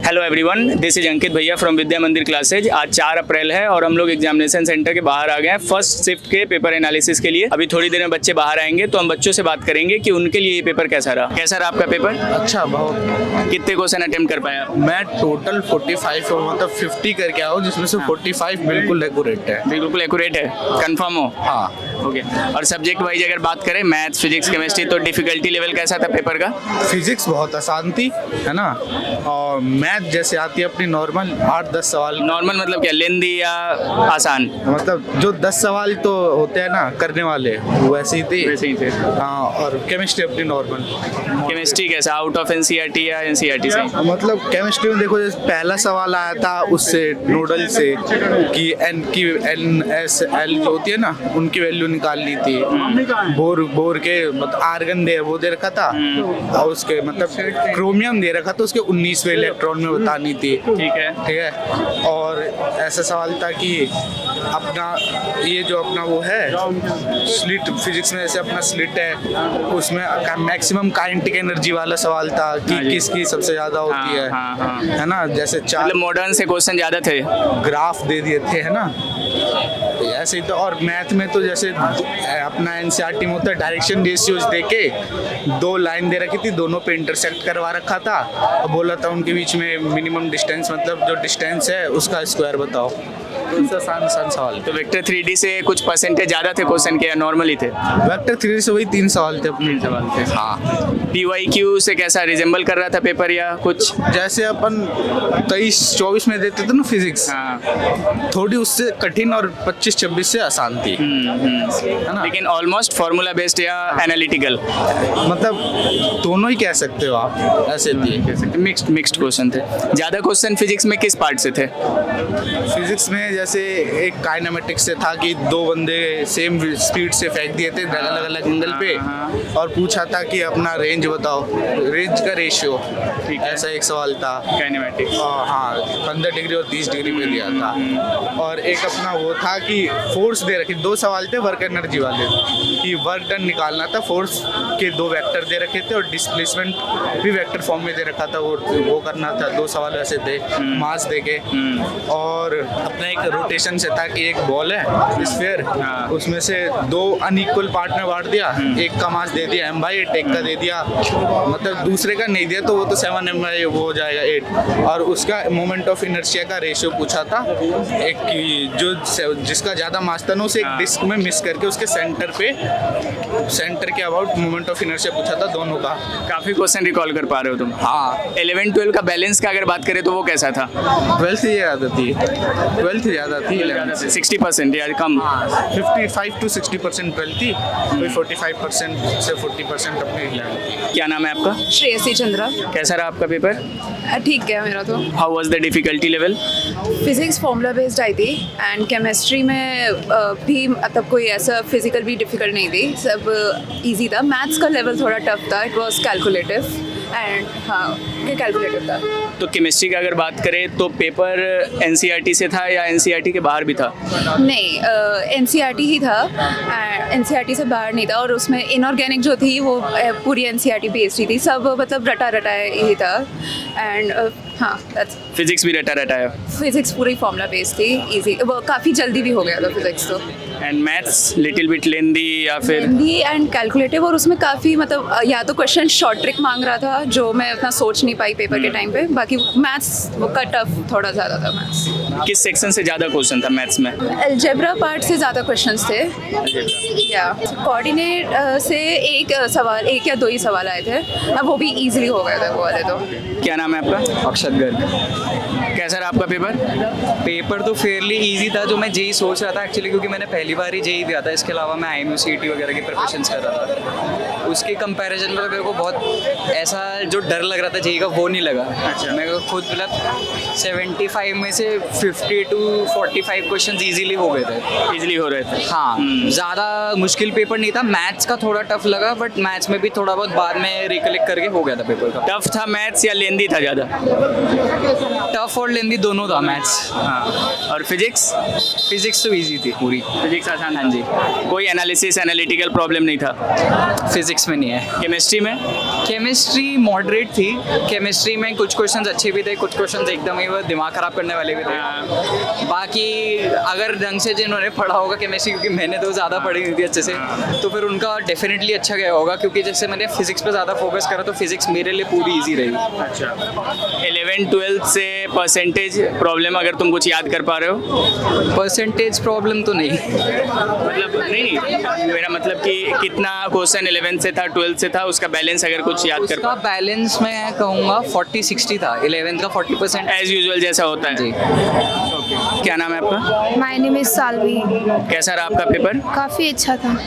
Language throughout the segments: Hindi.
हेलो एवरीवन, दिस इज अंकित भैया फ्रॉम विद्या मंदिर क्लासेज। आज 4 अप्रैल है और हम लोग एग्जामिनेशन सेंटर के बाहर आ गए हैं फर्स्ट शिफ्ट के पेपर एनालिसिस के लिए। अभी थोड़ी देर में बच्चे बाहर आएंगे तो हम बच्चों से बात करेंगे कि उनके लिए ये पेपर कैसा रहा। कैसा रहा आपका पेपर? अच्छा, बहुत। कितने क्वेश्चन अटेम्प्ट कर पाया? मैं टोटल 45 मतलब 50 करके आया हूँ, जिसमें से 45 बिल्कुल एक्यूरेट है। बिल्कुल एक्यूरेट है, कंफर्म हो? हाँ। ओके। और सब्जेक्ट वाइज अगर बात करें, मैथ्स, फिजिक्स, केमिस्ट्री, तो डिफिकल्टी लेवल कैसा था पेपर का? फिजिक्स बहुत आसान थी, है ना। और मैथ जैसे आती है अपनी नॉर्मल 8-10 सवाल। नॉर्मल मतलब क्या, लेंदी या आसान? मतलब जो 10 सवाल तो होते हैं ना करने वाले, वैसे ही थे। वैसे ही थे। हाँ, और केमिस्ट्री अपनी नॉर्मल। केमिस्ट्री कैसा, आउट ऑफ एनसीईआरटी या एनसीईआरटी से? मतलब केमिस्ट्री में देखो, जैसे पहला सवाल आया था उससे नोडल से कि एन की NaSl जो होती है ना, उनकी वैल्यू निकालनी थी। बोर के मतलब आर्गन वो दे रखा था, और उसके मतलब क्रोमियम दे रखा था, उसके 19वें इलेक्ट्रॉन में बतानी थी। ठीक है। और ऐसा सवाल था कि अपना ये जो अपना वो है स्लिट, फिजिक्स में जैसे अपना स्लिट है, उसमें मैक्सिमम काइनेटिक एनर्जी वाला सवाल था कि किसकी सबसे ज्यादा होती है ना। जैसे मतलब मॉडर्न से क्वेश्चन ज्यादा थे, ग्राफ दे दिए थे, है ना। ऐसे ही तो। और मैथ में तो जैसे अपना एनसीईआरटी में होता है, डायरेक्शन रेशियोज दे के 2 लाइन दे रखी थी, दोनों पे इंटरसेक्ट करवा रखा था और बोला था उनके बीच में मिनिमम डिस्टेंस, मतलब जो डिस्टेंस है उसका स्क्वायर बताओ। तो आसान सवाल। तो वेक्टर 3D से कुछ परसेंटेज ज्यादा थे क्वेश्चन के या नॉर्मल ही थे? वेक्टर 3D से वही 3 सवाल थे। 3 सवाल थे। हाँ। PYQ से कैसा रिजेंबल कर रहा था पेपर या कुछ? जैसे अपन 23-24 में देते थे ना फिजिक्स, हाँ। थोड़ी उससे कठिन, और 25-26 से आसान थी, है ना। लेकिन ऑलमोस्ट फॉर्मूला बेस्ड या एनालिटिकल, मतलब दोनों ही कह सकते हो आप, ऐसे थी। मिक्स्ड क्वेश्चन थे। ज्यादा क्वेश्चन फिजिक्स में किस पार्ट से थे? फिजिक्स में जैसे एक काइनेमेटिक्स से था कि 2 बंदे सेम स्पीड से फेंक दिए थे अलग अलग एंगल पे, और पूछा था कि अपना रेंज बताओ, रेंज का रेशियो। ऐसा एक सवाल था काइनेमेटिक्स। हाँ, 15 डिग्री और 30 डिग्री पे दिया था। और एक अपना वो था कि फोर्स दे रखे, 2 सवाल थे वर्क एनर्जी वाले, कि वर्क डन निकालना था। फोर्स के 2 वेक्टर दे रखे थे और डिस्प्लेसमेंट भी वेक्टर फॉर्म में दे रखा था, वो करना था। 2 सवाल ऐसे थे मास दे के। और अपना एक रोटेशन से था कि एक बॉल है स्फीयर, उसमें से 2 अनइक्वल पार्ट में बांट दिया, एक का मास दे दिया m/8, एक का दे दिया, मतलब दूसरे का नहीं दिया तो वो तो 7m/, वो हो जाएगा 8। और उसका मोमेंट ऑफ इनर्शिया का रेशियो पूछा था, एक की जो जिसका ज्यादा मास था ना, उसे एक डिस्क में मिस करके उसके सेंटर के अबाउट मोमेंट ऑफ इनर्शिया पूछा था, दोनों का। काफी क्वेश्चन रिकॉल कर पा रहे हो तुम। हाँ। 11-12 का बैलेंस का अगर बात करें तो वो कैसा था? 12th ही ज्यादा थी। 12th ज्यादा थी। 60% या कम? 55 to 60% 12th थी, 45% से 40% अपनी 11th थी। क्या नाम है आपका? श्रेयसी चंद्रा। कैसा रहा आपका पेपर? ठीक है मेरा तो। How was the difficulty level? Physics formula based आई थी, एंड केमिस्ट्री में भी मतलब कोई ऐसा फिजिकल भी डिफिकल्ट नहीं थी, सब इजी था। मैथ्स का लेवल थोड़ा टफ था, it was calculative and calculative था। तो केमिस्ट्री का अगर बात करें तो पेपर एनसीईआरटी से था या एनसीईआरटी के बाहर भी था? नहीं, एनसीईआरटी ही था, एनसीईआरटी से बाहर नहीं था। और उसमें इनऑर्गेनिक जो थी वो पूरी एनसीईआरटी बेस्ड ही थी, सब मतलब रटा ही था। एंड हाँ, फिजिक्स भी रटा है? फिजिक्स पूरी फॉर्मूला बेस्ड थी, इजी, वो काफ़ी जल्दी भी हो गया था फिजिक्स तो। एंड मैथ्स लिटिल बिट लेंदी या फिर? लेंदी एंड कैलकुलेटिव, और उसमें काफ़ी मतलब या तो क्वेश्चन शॉर्ट ट्रिक मांग रहा था जो मैं उतना सोच नहीं पाई पेपर के टाइम पे। बाकी मैथ्स वो का टफ थोड़ा ज़्यादा था मैथ्स। किस सेक्शन से ज़्यादा क्वेश्चन था मैथ्स में? अलजेब्रा पार्ट से ज़्यादा क्वेश्चंस थे। या कोऑर्डिनेट से एक या 2 ही सवाल आए थे, अब वो भी इजीली हो गए थे वो वाले तो। क्या नाम है आपका? अक्षत गर्ग। कैसा रहा आपका पेपर? पेपर तो फेयरली इजी था, जो मैं जेई सोच रहा था एक्चुअली, क्योंकि मैंने पहली बार ही जेई दिया था। इसके अलावा मैं IMU-CET वगैरह की प्रिपरेशंस कर रहा था। उसके कंपैरिजन में तो मेरे को बहुत ऐसा जो डर लग रहा था जेई का, वो नहीं लगा। अच्छा। मेरे को खुद मतलब 75 में से 50 to 45 क्वेश्चन इजीली हो गए थे। इजीली हो रहे थे? हाँ, ज़्यादा मुश्किल पेपर नहीं था। मैथ्स का थोड़ा टफ लगा, बट मैथ्स में भी थोड़ा बहुत बाद में रिकलेक्ट करके हो गया था पेपर का। टफ था मैथ्स या लेंदी था ज़्यादा? टफ और लेंदी दोनों था मैथ्स। हाँ। और फिजिक्स? फिजिक्स तो इजी थी पूरी। फिजिक्स आसान? हाँ जी। कोई एनालिसिस एनालिटिकल प्रॉब्लम नहीं था? फिजिक्स फिजिक्स में नहीं है। केमिस्ट्री में? केमिस्ट्री मॉडरेट थी। केमिस्ट्री में कुछ क्वेश्चंस अच्छे भी थे, कुछ क्वेश्चंस एकदम ही वो दिमाग ख़राब करने वाले भी थे। बाकी अगर ढंग से जिन्होंने पढ़ा होगा केमिस्ट्री, क्योंकि मैंने तो ज़्यादा पढ़ी नहीं थी अच्छे से, तो फिर उनका डेफिनेटली अच्छा गया होगा, क्योंकि जैसे मैंने फिजिक्स पे ज़्यादा फोकस करा तो फिजिक्स मेरे लिए पूरी ईजी रही। अच्छा, 11-12 से परसेंटेज प्रॉब्लम अगर तुम कुछ याद कर पा रहे हो? परसेंटेज प्रॉब्लम तो नहीं। मतलब नहीं, मेरा मतलब कि कितना क्वेश्चन 11th से था, 12th से था, उसका बैलेंस अगर कुछ याद कर उसका बैलेंस मैं कहूँगा 40-60 था। 11th का 40% एज यूजुअल जैसा होता है जी। क्या नाम है आपका? My name is Salvi. कैसा रहा आपका पेपर? काफ़ी अच्छा था।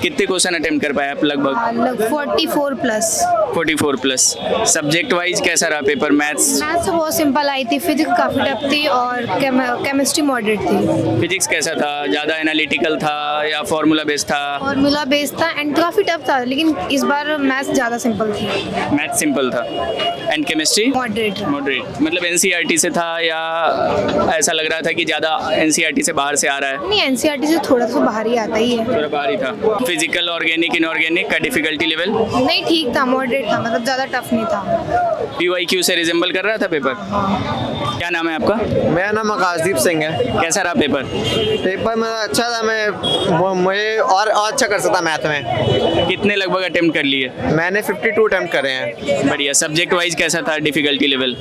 कितने क्वेश्चन अटेम्प्ट कर पाए आप लगभग? 44 प्लस। 44 प्लस। सब्जेक्ट वाइज कैसा रहा पेपर? मैथ्स? मैथ्स बहुत सिंपल आई थी, फिजिक्स काफ़ी टफ थी और केमिस्ट्री मॉडरेट थी। फिजिक्स कैसा था? ज़्यादा एनालिटिकल था या फॉर्मूला बेस्ड था? फॉर्मूला बेस्ड था एंड काफ़ी टफ था, लेकिन इस बार मैथ्स ज़्यादा सिंपल थी। मैथ सिंपल था। And chemistry? मॉडरेट। मॉडरेट। मतलब एनसीईआरटी से था या ऐसा लग रहा था कि ज़्यादा एनसीईआरटी से बाहर से आ रहा है? नहीं, एनसीईआरटी से थोड़ा सा बाहर ही आता ही है। थोड़ा बाहर ही था। फिजिकल, ऑर्गेनिक, इनऑर्गेनिक का डिफिकल्टी लेवल? नहीं, ठीक था, मॉडरेट था, मतलब ज़्यादा टफ नहीं था। पीवाईक्यू से रिजेंबल कर रहा था पेपर? क्या नाम है आपका? मेरा नाम आकाशदीप सिंह है। कैसा रहा पेपर? पेपर मेरा अच्छा था। मुझे और अच्छा कर सकता मैथ में। कितने लगभग अटेम्प्ट कर लिए? मैंने 52 अटेम्प्ट करे हैं। बढ़िया। सब्जेक्ट वाइज कैसा था डिफिकल्टी लेवल?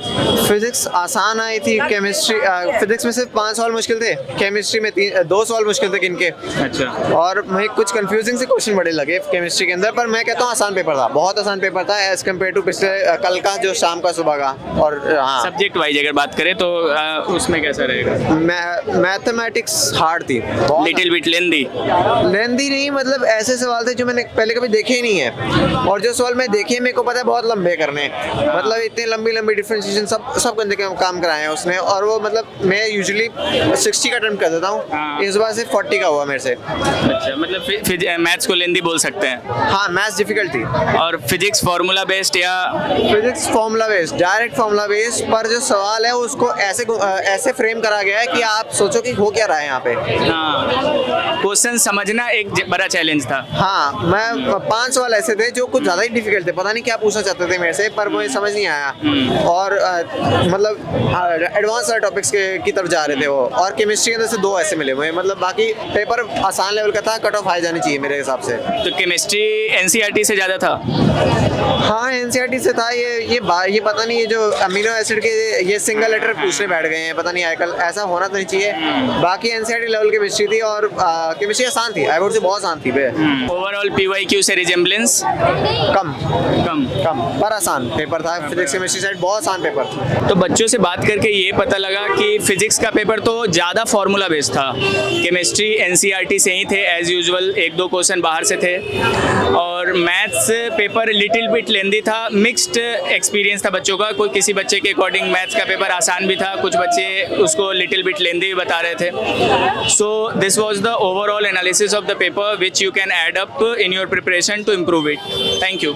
फिजिक्स आसान आई थी। केमिस्ट्री फिजिक्स में सिर्फ 5 सवाल मुश्किल थे। केमिस्ट्री में 2 सवाल मुश्किल थे किनके। अच्छा। और मुझे कुछ कंफ्यूजिंग से क्वेश्चन बड़े लगे केमिस्ट्री के अंदर, पर मैं कहता हूँ आसान पेपर था, बहुत आसान पेपर था एज कम्पेयर टू पिछले कल का जो शाम का सुबह का। और हाँ, सब्जेक्ट वाइज अगर बात करें तो उसमें कैसा रहेगा? मैथमेटिक्स हार्ड थी, लिटिल बिट लेंदी? लेंदी नहीं, मतलब ऐसे सवाल थे जो मैंने पहले कभी देखे ही नहीं है, और जो सवाल मैं देखे मेरे को पता है बहुत लंबे करने, मतलब इतने लंबी लंबी डिफरेंशिएशन सब गंदे काम कराए हैं उसने। और वो मतलब मैं यूजुअली 60 का अटेम्प्ट कर देता हूँ, इस बार से 40 का हुआ मेरे से। अच्छा, मतलब मैथ्स को लेंदी बोल सकते हैं? हाँ, मैथ्स डिफिकल्ट थी। और फिजिक्स फार्मूला बेस्ड या? Physics formula based, direct formula based, पर जो सवाल है उसको ऐसे फ्रेम करा गया है कि आप सोचो कि हो क्या रहा है यहाँ पे। हाँ, क्वेश्चन समझना एक बड़ा चैलेंज था। हाँ, मैं 5 सवाल ऐसे थे जो कुछ ज़्यादा ही डिफिकल्ट थे, पता नहीं क्या पूछना चाहते थे मेरे से, पर मुझे समझ नहीं आया। और मतलब एडवांस टॉपिक्स की तरफ जा रहे थे वो, और केमिस्ट्री के अंदर से 2 ऐसे मिले मुझे, मतलब बाकी पेपर आसान लेवल का था, कट ऑफ हाई जानी चाहिए मेरे हिसाब से। तो केमिस्ट्री एनसीईआरटी से ज़्यादा था? हाँ, एनसीईआरटी से था। ये पता नहीं, ये जो अमीनो एसिड के ये सिंगल लेटर पूछने बैठ गए हैं, पता नहीं आजकल ऐसा होना तो नहीं चाहिए। बाकी एनसीईआरटी लेवल की केमिस्ट्री थी, और केमिस्ट्री आसान थी, आई वुड से बहुत आसान थी। ओवरऑल पीवाईक्यू से रिजेम्बलेंस? कम, पर आसान पेपर था। फिजिक्स केमिस्ट्री साइड बहुत आसान पेपर। तो बच्चों से बात करके ये पता लगा कि फिजिक्स का पेपर तो ज़्यादा फार्मूला बेस्ड था, केमिस्ट्री एनसीईआरटी से ही थे एज यूजुअल, 1-2 क्वेश्चन बाहर से थे, और मैथ्स पेपर लिटिल बिट लेंदी था। मिक्स्ड एक्सपीरियंस था बच्चों का, कोई किसी बच्चे के अकॉर्डिंग मैथ्स का पेपर आसान भी था, कुछ बच्चे उसको लिटिल बिट लेंदी भी बता रहे थे। So this was the overall analysis of the paper which you can add up in your preparation to improve it. Thank you.